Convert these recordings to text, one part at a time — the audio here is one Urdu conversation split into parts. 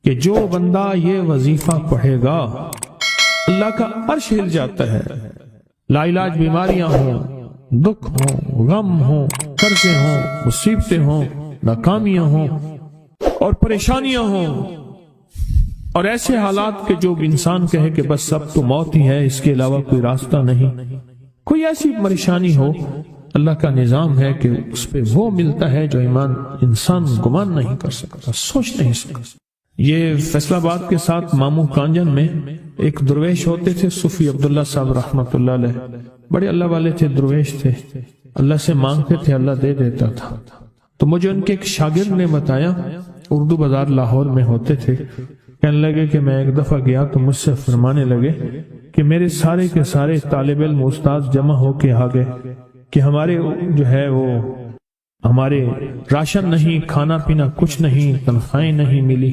کہ جو بندہ یہ وظیفہ پڑھے گا اللہ کا عرش ہل جاتا ہے. لا علاج بیماریاں ہوں، دکھ ہوں، غم ہوں، قرضے ہوں، مصیبتیں ہوں، ناکامیاں ہوں اور پریشانیاں ہوں اور ایسے حالات کے جو انسان کہے کہ بس اب تو موت ہی ہے، اس کے علاوہ کوئی راستہ نہیں، کوئی ایسی پریشانی ہو، اللہ کا نظام ہے کہ اس پہ وہ ملتا ہے جو ایمان انسان گمان نہیں کر سکتا، سوچ نہیں سکتا. یہ فیصل آباد کے ساتھ ماموں کانجن میں ایک درویش ہوتے تھے، صوفی عبداللہ صاحب رحمۃ اللہ علیہ، بڑے اللہ والے تھے، درویش تھے، اللہ سے مانگتے تھے، اللہ دے دیتا تھا. تو مجھے ان کے ایک شاگرد نے بتایا، اردو بازار لاہور میں ہوتے تھے، کہنے لگے کہ میں ایک دفعہ گیا تو مجھ سے فرمانے لگے کہ میرے سارے کے سارے طالب علم استاد جمع ہو کے آ گئے کہ ہمارے جو ہے وہ ہمارے راشن نہیں، کھانا پینا کچھ نہیں، تنخواہیں نہیں ملی،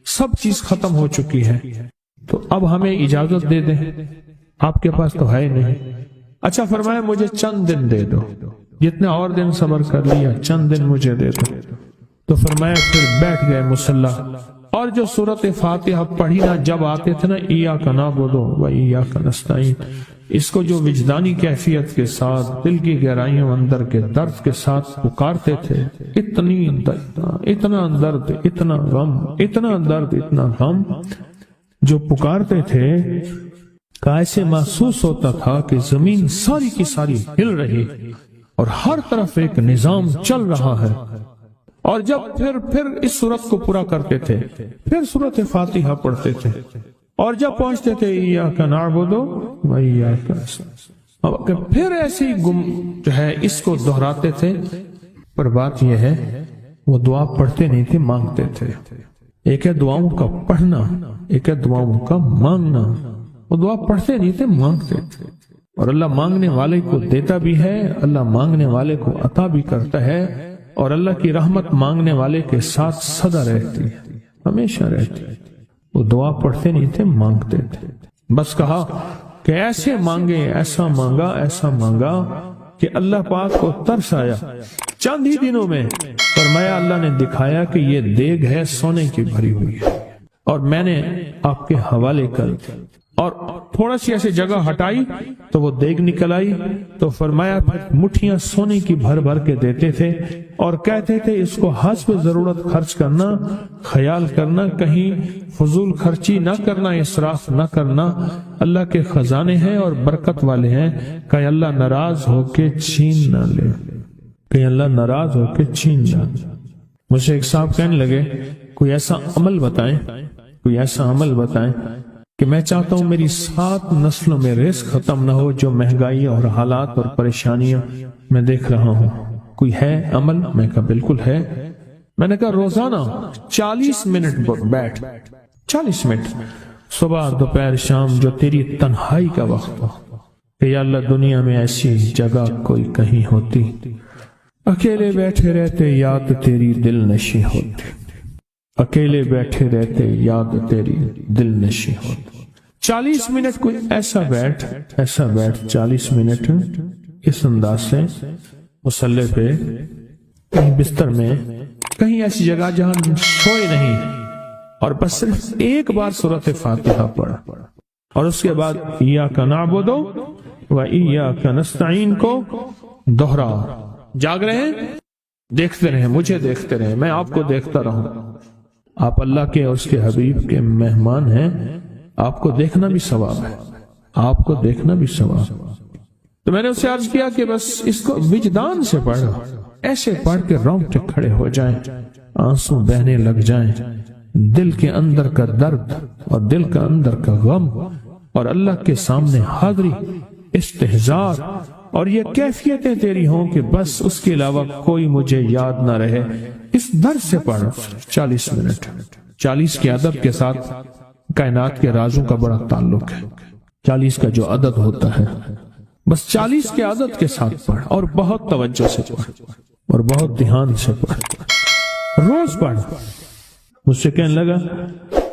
سب چیز ختم ہو چکی ہے، تو اب ہمیں اجازت دے دیں، آپ کے پاس تو ہے نہیں. اچھا فرمایا مجھے چند دن دے دو، جتنے اور دن صبر کر لیا، چند دن مجھے دے دو. تو فرمایا پھر بیٹھ گئے مصلی اور جو سورۃ فاتحہ پڑھی نا جب آتے تھے نا، ایاک نعبد و ایاک نستعین، اس کو جو وجدانی کیفیت کے ساتھ دل کی گہرائیوں اندر کے درد کے ساتھ پکارتے تھے، اتنا درد، اتنا غم، اتنا درد، اتنا غم جو پکارتے تھے کہ ایسے محسوس ہوتا تھا کہ زمین ساری کی ساری ہل رہی اور ہر طرف ایک نظام چل رہا ہے. اور جب پھر اس صورت کو پورا کرتے تھے، پھر سورۃ فاتحہ پڑھتے تھے، اور جب پہنچتے تھے ایاک نعبد و ایاک نستعین، پھر ایسے جو ہے اس کو دہراتے تھے. پر بات یہ ہے وہ دعا پڑھتے نہیں تھے، مانگتے تھے. ایک ہے دعاؤں کا پڑھنا، ایک ہے دعاؤں کا مانگنا. وہ دعا پڑھتے نہیں تھے، مانگتے تھے، اور اللہ مانگنے والے کو دیتا بھی ہے، اللہ مانگنے والے کو عطا بھی کرتا ہے، اور اللہ کی رحمت مانگنے والے کے ساتھ سدا رہتی ہے، ہمیشہ رہتی ہے. وہ دعا پڑھتے نہیں تھے، مانگتے تھے. بس کہا کہ ایسے مانگے، ایسا مانگا، ایسا مانگا کہ اللہ پاک کو ترس آیا. چند ہی دنوں میں فرمایا اللہ نے دکھایا کہ یہ دیگ ہے سونے کی بھری ہوئی ہے، اور میں نے آپ کے حوالے کر دی، اور تھوڑا سی ایسے جگہ ہٹائی تو وہ دیگ نکل آئی. تو فرمایا پھر مٹھیاں سونے کی بھر بھر کے دیتے تھے اور کہتے تھے اس کو حسب ضرورت خرچ کرنا، خیال کرنا، کہیں فضول خرچی نہ کرنا، اسراف نہ کرنا، اللہ کے خزانے ہیں اور برکت والے ہیں، کہ اللہ ناراض ہو کے چھین نہ لے، کہ اللہ ناراض ہو کے چھین نہ لے. مجھ سے ایک صاحب کہنے لگے کوئی ایسا عمل بتائیں، کوئی ایسا عمل بتائیں کہ میں چاہتا ہوں میری 7 نسلوں میں رزق ختم نہ ہو، جو مہنگائی اور حالات اور پریشانیاں میں دیکھ رہا ہوں. کوئی ہے عمل؟ میں کہا بالکل ہے. میں نے کہا روزانہ 40 منٹ بیٹھ، 40 منٹ صبح دوپہر شام، جو تیری تنہائی کا وقت ہو، کہ یا اللہ دنیا میں ایسی جگہ کوئی کہیں ہوتی، اکیلے بیٹھے رہتے یاد تیری دل نشی ہوتی، اکیلے بیٹھے رہتے یاد تیری دل نشی ہوتی. 40 منٹ کوئی ایسا بیٹھ 40 منٹ اس انداز سے مصلی پہ، کہیں بستر میں، کہیں ایسی جگہ جہاں سوئے نہیں، اور بس صرف ایک بار سورۃ فاتحہ پڑھا، اور اس کے بعد ایاک نعبد و ایاک نستعین کو دوہرا. جاگ رہے ہیں، دیکھتے رہیں، مجھے دیکھتے رہیں، میں آپ کو دیکھتا رہوں. آپ اللہ کے اور اس کے حبیب کے مہمان ہیں، آپ کو دیکھنا بھی ثواب ہے، آپ کو دیکھنا بھی ثواب. تو میں نے اسے عرض کیا کہ بس اس کو وجدان سے پڑھو، ایسے پڑھ کے رونگٹے کھڑے ہو جائیں، آنسو بہنے لگ جائیں، دل کے اندر کا درد اور دل کا اندر کا غم، اور اللہ کے سامنے حاضری، استحضار، اور یہ کیفیتیں تیری ہوں کہ بس اس کے علاوہ کوئی مجھے یاد نہ رہے. اس درد سے پڑھو 40 منٹ. 40 کے عدد کے ساتھ کائنات کے رازوں کا بڑا تعلق ہے. 40 کا جو عدد ہوتا ہے، بس 40 کے عدد کے ساتھ پڑھ، اور بہت توجہ سے پڑھ، اور بہت دھیان سے پڑھ، روز پڑھ. مجھ سے کہنے لگا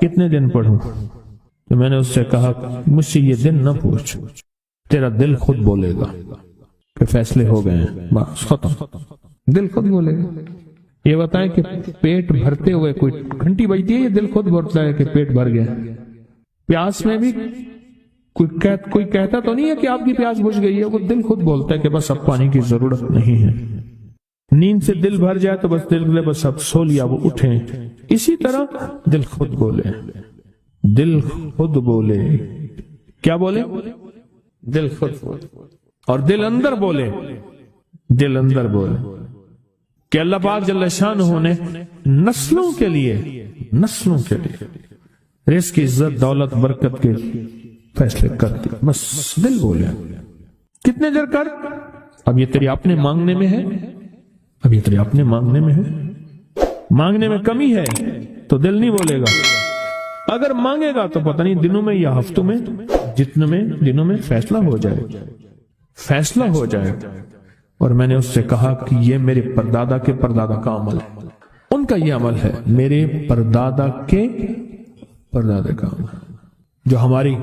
کتنے دن پڑھوں؟ تو میں نے اس سے کہا مجھ سے یہ دن نہ پوچھ، تیرا دل خود بولے گا کہ فیصلے ہو گئے ہیں، بس ختم. دل خود بولے گا. یہ بتائیں کہ پیٹ بھرتے ہوئے کوئی گھنٹی بجتی ہے یا دل خود بولتا ہے کہ پیٹ بھر گیا؟ پیاس میں بھی کوئی کہتا تو نہیں ہے کہ آپ کی پیاس بجھ گئی ہے، وہ دل خود بولتا ہے کہ بس اب پانی کی ضرورت نہیں ہے۔ نیند سے دل بھر جائے تو بس دل بولے بس اب سو لیا، وہ اٹھیں۔ اسی طرح دل خود بولے، دل خود بولے، کیا بولے؟ دل خود بولے، اور دل اندر بولے، دل اندر بولے کہ اللہ پاک جل شانہ نے نسلوں کے لیے رزق کی عزت، دولت، برکت کے فیصلے کر دی، بس دل بولے۔ کتنے دیر کر؟ اب یہ تیری اپنے مانگنے میں ہے، اب یہ تیری اپنے مانگنے میں ہے۔ مانگنے میں کمی ہے تو دل نہیں بولے گا، اگر مانگے گا تو پتہ نہیں دنوں میں یا ہفتوں میں، جتنے میں دنوں میں فیصلہ ہو جائے۔ اور میں نے اس سے کہا کہ یہ میرے پردادا کے پردادا کا عمل ہے، ان کا یہ عمل ہے، میرے پردادا کے پردادا کا عمل ہے، جو ہماری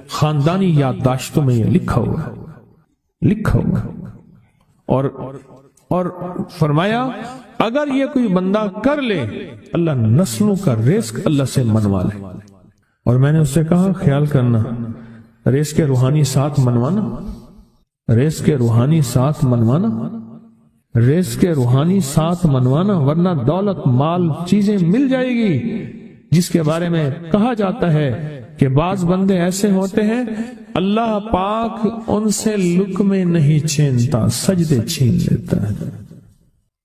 خاندانی یادداشتوں میں یہ لکھا ہوا اور فرمایا اگر یہ کوئی بندہ کر لے، اللہ نسلوں کا رزق اللہ سے منوا لے۔ اور میں نے اس سے کہا خیال کرنا، رزق کے روحانی ساتھ منوانا، رزق کے روحانی ساتھ منوانا، رزق کے روحانی ساتھ منوانا، ورنہ دولت، مال، چیزیں مل جائے گی جس کے بارے میں کہا جاتا ہے کہ بعض بندے ایسے ہوتے ہیں اللہ پاک ان سے لقمے نہیں چھینتا، سجدے چھین لیتا ہے،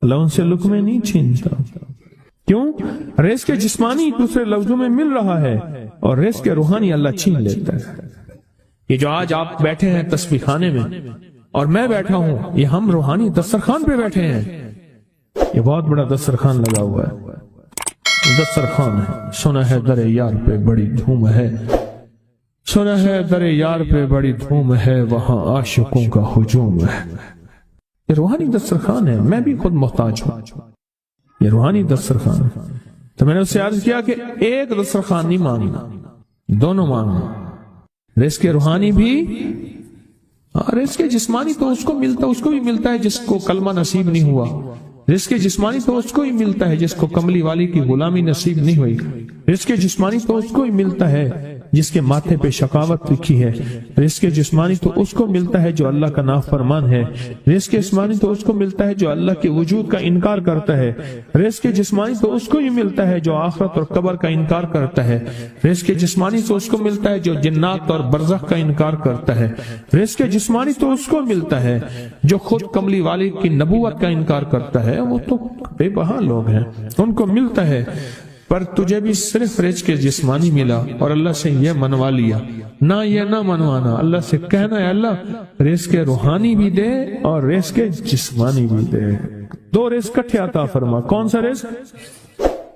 اللہ ان سے لقمے نہیں چھینتا۔ کیوں؟ رزق جسمانی دوسرے لفظوں میں مل رہا ہے اور رزق روحانی اللہ چھین لیتا ہے۔ یہ جو آج آپ بیٹھے ہیں تسبیح خانے میں اور میں بیٹھا ہوں، یہ ہم روحانی دسترخوان پہ بیٹھے ہیں، یہ بہت بڑا دسترخوان لگا ہوا ہے، دسترخوان ہے۔ سنا ہے در یار پہ بڑی دھوم ہے، سنا ہے در یار پہ بڑی دھوم ہے، وہاں عاشقوں کا ہجوم ہے۔ یہ روحانی دسترخوان ہے، میں بھی خود محتاج ہوں، یہ روحانی دسترخوان ہے۔ تو میں نے اس سے عرض کیا کہ ایک دسترخوان نہیں مانگنا، دونوں مانگنا، رزق روحانی بھی، رزق جسمانی تو اس کو بھی ملتا ہے جس کو کلمہ نصیب نہیں ہوا، رزق جسمانی تو اس کو ہی ملتا ہے جس کو کملی والی کی غلامی نصیب نہیں ہوئی، رزق جسمانی تو اس کو ہی ملتا ہے جس کے ماتھے پہ شقاوت لکھی ہے، رزق جسمانی تو اس کو ملتا ہے جو اللہ کا نافرمان ہے، رزق جسمانی تو اس کو ملتا ہے جو اللہ کے وجود کا انکار کرتا ہے، رزق جسمانی تو اس کو ہی ملتا ہے جو آخرت اور قبر کا انکار کرتا ہے، رزق جسمانی تو اس کو ملتا ہے جو جنات اور برزخ کا انکار کرتا ہے، رزق جسمانی تو اس کو ملتا ہے جو خود کملی والی کی نبوت کا انکار کرتا ہے، وہ تو بے بہا لوگ ہیں، ان کو ملتا ہے۔ پر تجھے بھی صرف رزق جسمانی ملا اور اللہ سے یہ منوا لیا، نہ یہ نہ منوانا، اللہ سے کہنا ہے اللہ رزق روحانی بھی دے اور رزق جسمانی بھی دے، دو رزق کٹھے عطا فرما، کون سا رزق؟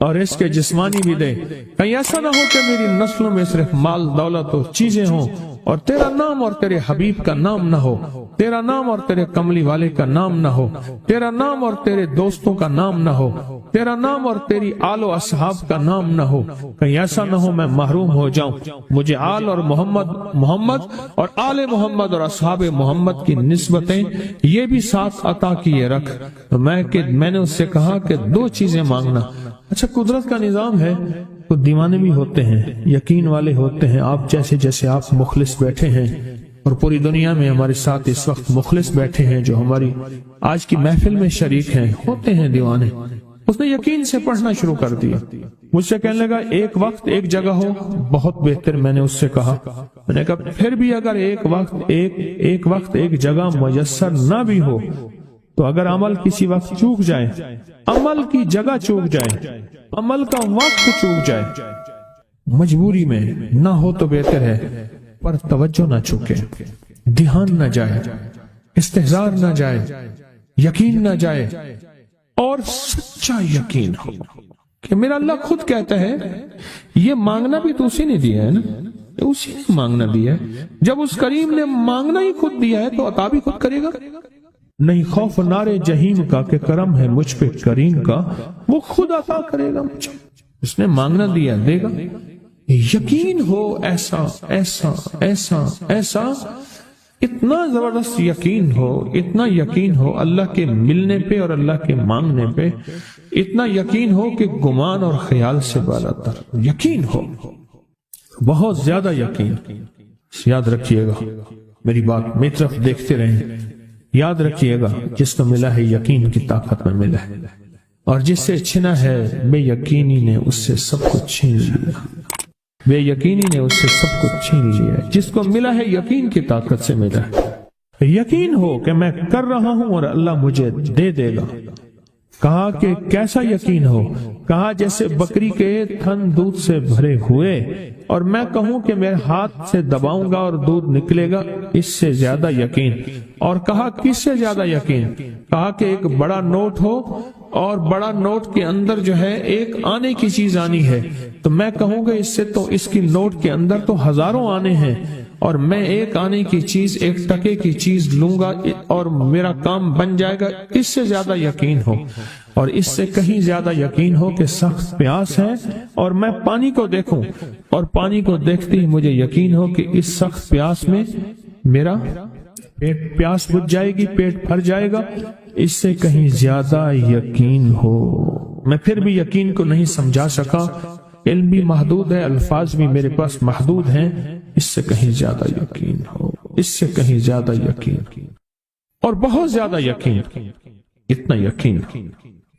اور رزق جسمانی بھی دے۔ کہیں ایسا نہ ہو کہ میری نسلوں میں صرف مال، دولت اور چیزیں ہوں اور تیرا نام اور تیرے حبیب کا نام نہ ہو، تیرا نام اور تیرے کملی والے کا نام نہ ہو، تیرا نام اور تیرے دوستوں کا نام نہ ہو، تیرا نام اور تیری آل و اصحاب کا نام نہ ہو، کہیں ایسا نہ ہو میں محروم ہو جاؤں۔ مجھے آل اور محمد اور آل محمد اور اصحاب محمد کی نسبتیں یہ بھی ساتھ عطا کیے رکھ۔ تو میں نے اس سے کہا کہ دو چیزیں مانگنا۔ اچھا، قدرت کا نظام ہے، تو دیوانے بھی ہوتے ہیں، یقین والے ہوتے ہیں، آپ جیسے آپ مخلص بیٹھے ہیں، اور پوری دنیا میں ہمارے ساتھ اس وقت مخلص بیٹھے ہیں جو ہماری آج کی محفل میں شریک ہیں، ہوتے ہیں دیوانے۔ اس نے یقین سے پڑھنا شروع کر دیا، مجھ سے کہنے لگا ایک وقت ایک جگہ ہو بہت بہتر۔ میں نے اس سے کہا، میں نے کہا پھر بھی اگر ایک وقت ایک جگہ میسر نہ بھی ہو تو اگر عمل کسی وقت چوک جائے، عمل کی جگہ چوک جائے، عمل کا وقت چوک جائے، مجبوری میں نہ ہو تو بہتر ہے، پر توجہ نہ چوکے، دھیان نہ جائے، استحضار نہ جائے، یقین نہ جائے، اور سچا یقین ہو کہ میرا اللہ خود کہتا ہے یہ مانگنا بھی تو اسی نے دیا ہے نا، اسی نے مانگنا دیا ہے۔ جب اس کریم نے مانگنا ہی خود دیا ہے تو عطا بھی خود کرے گا۔ نہیں خوف نارے جہیم کا کہ کرم ہے مجھ پہ کریم کا، وہ خود عطا کرے گا مجھے، اس نے مانگنا دیا دے گا۔ یقین ہو ایسا ایسا ایسا ایسا اتنا زبردست یقین ہو، اتنا یقین ہو اللہ کے ملنے پہ اور اللہ کے مانگنے پہ، اتنا یقین ہو کہ گمان اور خیال سے بالا تر یقین ہو، بہت زیادہ یقین۔ یاد رکھیے گا میری بات، میری طرف دیکھتے رہیں، یاد رکھیے گا جس کو ملا ہے یقین کی طاقت میں ملا ہے، اور جس سے چھنا ہے بے یقینی نے اس سے سب کچھ چھین لیا، بے یقینی نے اس سے سب کچھ چھین لیا۔ جس کو ملا ہے یقین کی طاقت سے ملا ہے، یقین ہو کہ میں کر رہا ہوں اور اللہ مجھے دے دے گا۔ کہا کہ کیسا یقین ہو؟ کہا جیسے بکری کے تھن دودھ سے بھرے ہوئے اور میں کہوں کہ میرے ہاتھ سے دباؤں گا اور دودھ نکلے گا، اس سے زیادہ یقین۔ اور کہا کس سے زیادہ یقین؟ کہا کہ ایک بڑا نوٹ ہو اور بڑا نوٹ کے اندر جو ہے ایک آنے کی چیز آنی ہے، تو میں کہوں گا اس سے تو اس کی نوٹ کے اندر تو ہزاروں آنے ہیں، اور میں ایک آنے کی چیز، ایک ٹکے کی چیز لوں گا اور میرا کام بن جائے گا۔ اس سے زیادہ یقین ہو، اور اس سے کہیں زیادہ یقین ہو کہ سخت پیاس ہے اور میں پانی کو دیکھوں، اور پانی کو دیکھتے ہی مجھے یقین ہو کہ اس سخت پیاس میں میرا پیاس بجھ جائے گی، پیٹ بھر جائے گا۔ اس سے کہیں زیادہ یقین ہو۔ میں پھر بھی یقین کو نہیں سمجھا سکا، علم بھی محدود ہے، الفاظ بھی میرے پاس محدود ہیں۔ اس سے کہیں زیادہ یقین ہو، اس سے کہیں زیادہ یقین، اور بہت زیادہ یقین، اتنا یقین۔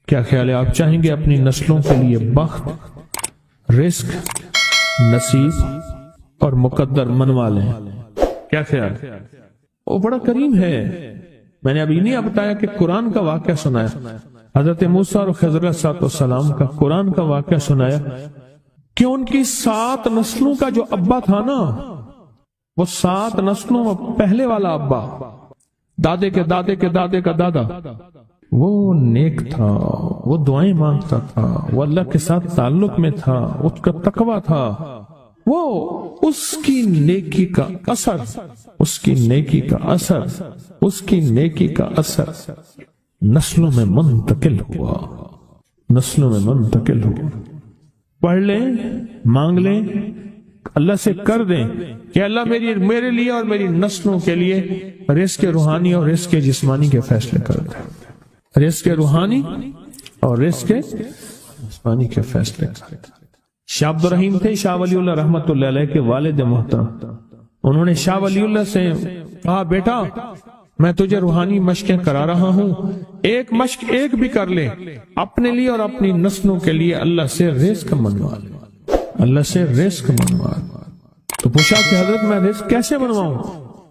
کیا خیال ہے؟ آپ چاہیں گے اپنی نسلوں کے لیے بخت، رزق، نصیب اور مقدر منوا لیں؟ کیا خیال؟ وہ بڑا کریم ہے۔ میں نے ابھی نہیں بتایا کہ قرآن کا واقعہ سنایا، حضرت موسیٰ اور خضر علیہ السلام کا قرآن کا واقعہ سنایا کہ ان کی 7 نسلوں کا جو ابا تھا نا، وہ 7 نسلوں میں پہلے والا ابا، دادے کے دادے کے دادے کا دادا، وہ نیک تھا، وہ دعائیں مانگتا تھا، وہ اللہ کے ساتھ تعلق میں تھا، اس کا تقویٰ تھا، وہ اس کی نیکی کا اثر، اس کی نیکی کا اثر، اس کی نیکی کا اثر نسلوں میں منتقل ہوا، نسلوں میں منتقل ہوا۔ پڑھ لیں، مانگ لیں، اللہ سے کر دیں کہ اللہ میرے لیے اور میری نسلوں کے لیے رزق روحانی اور رزق جسمانی کے فیصلے کر دیں، رزق روحانی اور رزق جسمانی کے فیصلے کر دیں۔ شاہ عبد الرحیم تھے شاہ ولی اللہ رحمت اللہ علیہ کے والد محترم۔ انہوں نے شاہ ولی اللہ سے کہا بیٹا میں تجھے روحانی مشقیں کرا رہا ہوں، ایک مشق ایک بھی کر لے، اپنے لیے اور اپنی نسلوں کے لیے اللہ سے رزق منوا لے، اللہ سے رزق منوا لے۔ تو پوچھا کہ حضرت میں رزق کیسے منواؤں؟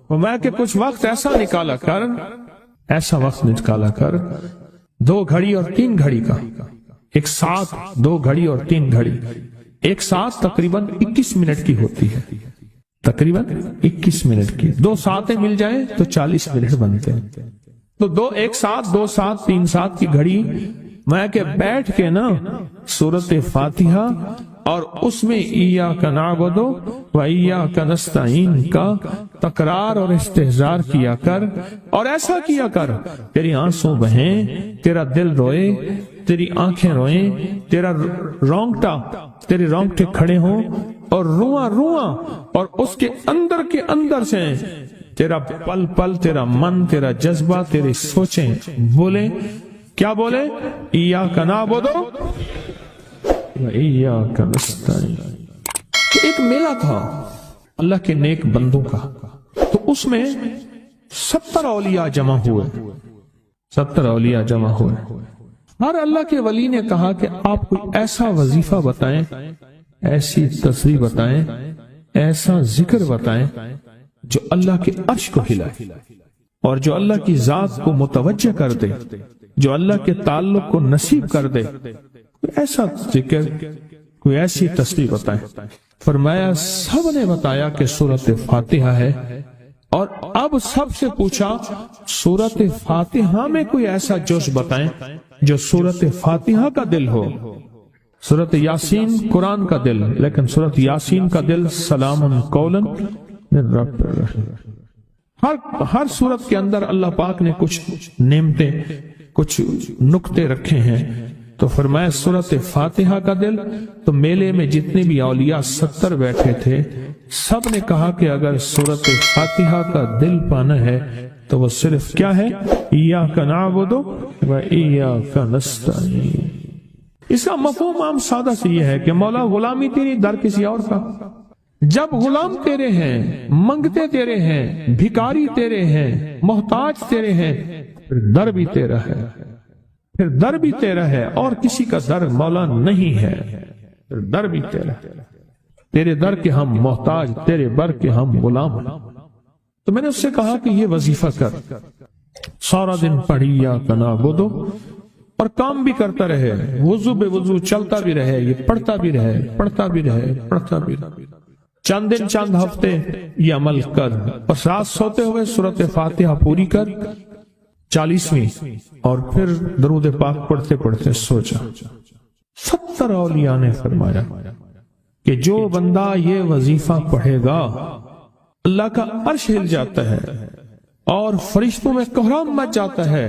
فرمایا کہ کچھ وقت ایسا نکالا کر، ایسا وقت نکالا کر 2 گھڑی اور 3 گھڑی کا، ایک ساتھ 2 گھڑی اور 3 گھڑی، ایک ساتھ تقریباً 21 منٹ کی ہوتی ہے، تقریباً 21 منٹ کی، 2 ساتیں مل جائیں تو 40 منٹ بنتے ہیں، تو ایک ساتھ 2 ساتھ 3 ساتھ کی گھڑی میں کہ بیٹھ کے نا سورۃ فاتحہ اور اس میں ایاک نعبد و ایاک نستعین کا تکرار اور استحضار کیا کر، اور ایسا کیا کر تیری آنسوں بہیں، تیرا دل روئے، تیری آنکھیں روئیں، تیرے رونگٹے کھڑے ہوں اور رواں اور اس کے اندر سے تیرا پل پل، تیرا من، تیرا جذبہ، تیری سوچیں بولیں، کیا بولے؟ ایاک نعبد و ایاک نستعین۔ ایک میلہ تھا اللہ کے نیک بندوں کا، تو اس میں 70 اولیاء جمع ہوئے، 70 اولیاء جمع ہوئے۔ ہر اللہ کے ولی نے کہا کہ آپ کوئی ایسا وظیفہ بتائیں، ایسی تصویر بتائیں، ایسا ذکر بتائیں جو اللہ کے عرش کو ہلائے اور جو اللہ کی ذات کو متوجہ کر دے، جو اللہ کے تعلق کو نصیب کر دے، کوئی ایسا ذکر، کوئی ایسی تصویر بتائیں۔ فرمایا سب نے بتایا کہ سورۃ فاتحہ ہے، اور اب سب سے پوچھا سورۃ فاتحہ میں کوئی ایسا جوش بتائیں جو سورۃ فاتحہ کا دل ہو۔ سورۃ یاسین قرآن کا دل، لیکن سورۃ یاسین کا دل سلام قولا من رب الرحیم۔ ہر سورت کے اندر اللہ پاک نے کچھ نعمتیں، کچھ نقطے رکھے ہیں تو فرمایا سورت فاتحہ کا دل. تو میلے میں جتنے بھی اولیاء 70 بیٹھے تھے سب نے کہا کہ اگر سورت فاتحہ کا دل پانا ہے تو وہ صرف کیا ہے؟ ایاک نعبد و ایاک نستعین. اس کا مفہوم عام سادہ سے یہ ہے کہ مولا غلامی تیری در کسی اور کا. جب غلام تیرے ہیں، منگتے تیرے ہیں، بھکاری تیرے ہیں، محتاج تیرے ہیں، پھر در بھی تیرا ہے، پھر در بھی تیرا ہے، اور کسی کا در مولا نہیں ہے، پھر در بھی تیرا ہے. تیرے در کے ہم محتاج، تیرے بر کے ہم غلام. تو میں نے اس سے کہا کہ یہ وظیفہ کر، سارا دن پڑھی ایاک نعبد، اور کام بھی کرتا رہے، وضو بے وضو چلتا بھی رہے، یہ پڑھتا بھی رہے، پڑھتا بھی رہے، پڑھتا بھی رہے. چند دن چند ہفتے یہ عمل کر، اور رات سوتے ہوئے سورت فاتحہ پوری کر 40ویں، اور پھر درود پاک پڑھتے پڑھتے سو جا. 70 اولیاء نے فرمایا کہ جو بندہ یہ وظیفہ پڑھے گا اللہ کا عرش ہل جاتا ہے، اور فرشتوں میں کوہرام مچ جاتا ہے،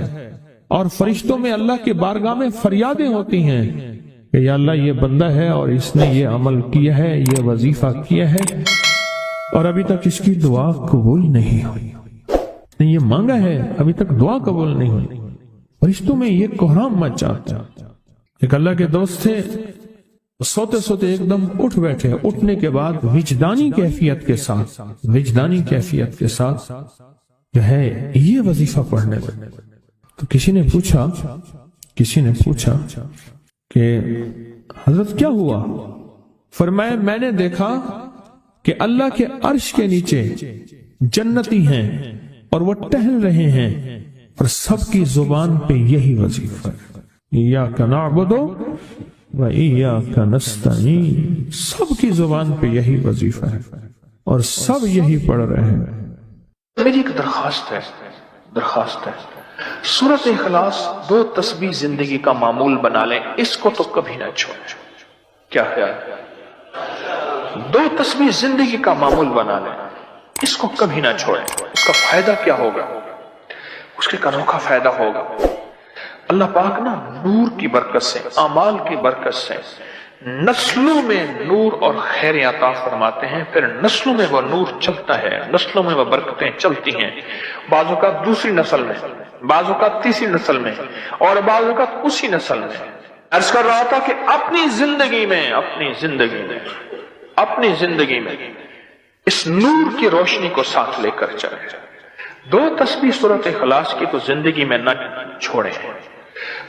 اور فرشتوں میں اللہ کے بارگاہ میں فریادیں ہوتی ہیں کہ یا اللہ یہ بندہ ہے اور اس نے یہ عمل کیا ہے، یہ وظیفہ کیا ہے، اور ابھی تک اس کی دعا قبول نہیں ہوئی، یہ مانگا ہے ابھی تک دعا قبول نہیں ہوئی. فرشتوں میں یہ کوہرام مچ جاتا ہے. ایک اللہ کے دوست تھے، سوتے سوتے ایک دم اٹھ بیٹھے. اٹھنے کے بعد وجدانی کیفیت کے ساتھ جو ہے یہ وظیفہ پڑھنے لگے. تو کسی نے پوچھا کہ حضرت کیا ہوا؟ فرمایا میں نے دیکھا کہ اللہ کے عرش کے نیچے جنتی ہیں اور وہ ٹہل رہے ہیں، اور سب کی زبان پہ یہی وظیفہ ہے، ایاک نعبد و ایاک نستعین. سب کی زبان پہ یہی وظیفہ ہے اور سب یہی پڑھ رہے ہیں. میری ایک درخواست ہے سورت اخلاص 2 تسبیح زندگی کا معمول بنا لیں، اس کو تو کبھی نہ چھوڑیں. کیا خیال ہے؟ 2 تسبیح زندگی کا معمول بنا لیں، اس کو کبھی نہ چھوڑیں. اس کا فائدہ کیا ہوگا؟ اس کے انوکھا فائدہ ہوگا. اللہ پاک نا نور کی برکت سے، اعمال کی برکت سے نسلوں میں نور اور خیر عطا فرماتے ہیں. پھر نسلوں میں وہ نور چلتا ہے، نسلوں میں وہ برکتیں چلتی ہیں. بعض اوقات دوسری نسل میں، بعض اوقات تیسری نسل میں، اور بعض اوقات اسی نسل میں. عرض کر رہا تھا کہ اپنی زندگی میں اس نور کی روشنی کو ساتھ لے کر چلے. 2 تسبیح سورت اخلاص کی تو زندگی میں نہ چھوڑیں.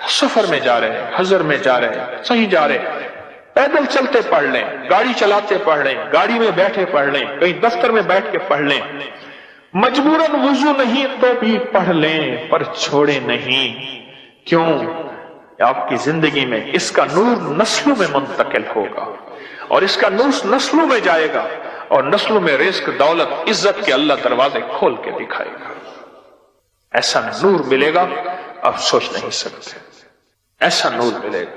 سفر میں جا رہے، حضر میں جا رہے، صحیح جا رہے، پیدل چلتے پڑھ لیں، گاڑی چلاتے پڑھ لیں، گاڑی میں بیٹھے پڑھ لیں، کہیں دفتر میں بیٹھ کے پڑھ لیں، مجبوراً وضو نہیں تو بھی پڑھ لیں، پر چھوڑے نہیں. کیوں؟ آپ کی زندگی میں اس کا نور نسلوں میں منتقل ہوگا، اور اس کا نور نسلوں میں جائے گا، اور نسلوں میں رزق، دولت، عزت کے اللہ دروازے کھول کے دکھائے گا. ایسا نور ملے گا آپ سوچ نہیں سکتے. ایسا نور ملے گا.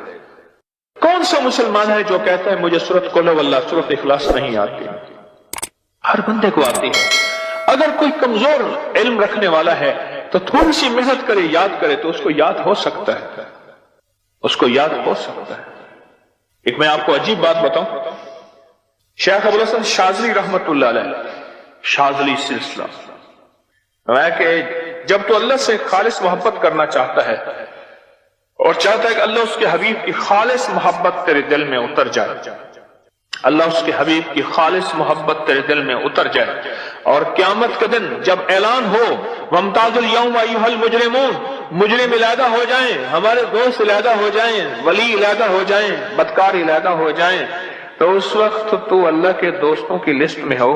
کون سا مسلمان ہے جو کہتا ہے مجھے سورت قل ہو اللہ، سورت اخلاص نہیں آتی؟ ہر بندے کو آتی ہے. اگر کوئی کمزور علم رکھنے والا ہے تو تھوڑی سی محنت کرے، یاد کرے تو اس کو یاد ہو سکتا ہے. ایک میں آپ کو عجیب بات بتاؤں. شیخ ابوالحسن شاذلی رحمت اللہ علیہ، شاذلی سلسلہ، میں کہ جب تو اللہ سے خالص محبت کرنا چاہتا ہے اور چاہتا ہے کہ اللہ اس کے حبیب کی خالص محبت تیرے دل میں اتر جائے، اللہ اس کے حبیب کی خالص محبت تیرے دل میں اتر جائے، اور قیامت کے دن جب اعلان ہو وَامْتَازُوا الْيَوْمَ أَيُّهَا الْمُجْرِمُونَ، مجرم علیحدہ ہو جائیں، ہمارے دوست علیحدہ ہو جائیں، ولی علیحدہ ہو جائیں، بدکار علیحدہ ہو جائیں، تو اس وقت تو اللہ کے دوستوں کی لسٹ میں ہو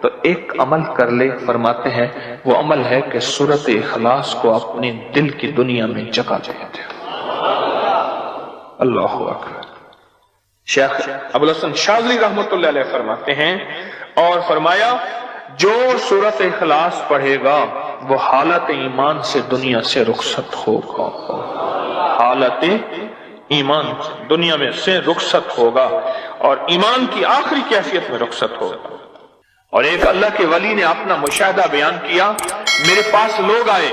تو ایک عمل کر لے. فرماتے ہیں وہ عمل ہے کہ سورت اخلاص کو اپنے دل کی دنیا میں جگہ دے دے. اللہ اکبر. شیخ ابوالحسن شاذلی رحمت اللہ علیہ فرماتے ہیں، اور فرمایا جو سورت اخلاص پڑھے گا وہ حالت ایمان سے دنیا سے رخصت ہوگا، حالت ایمان دنیا میں سے رخصت ہوگا، اور ایمان کی آخری کیفیت میں رخصت ہوگا. اور ایک اللہ کے ولی نے اپنا مشاہدہ بیان کیا. میرے پاس لوگ آئے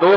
2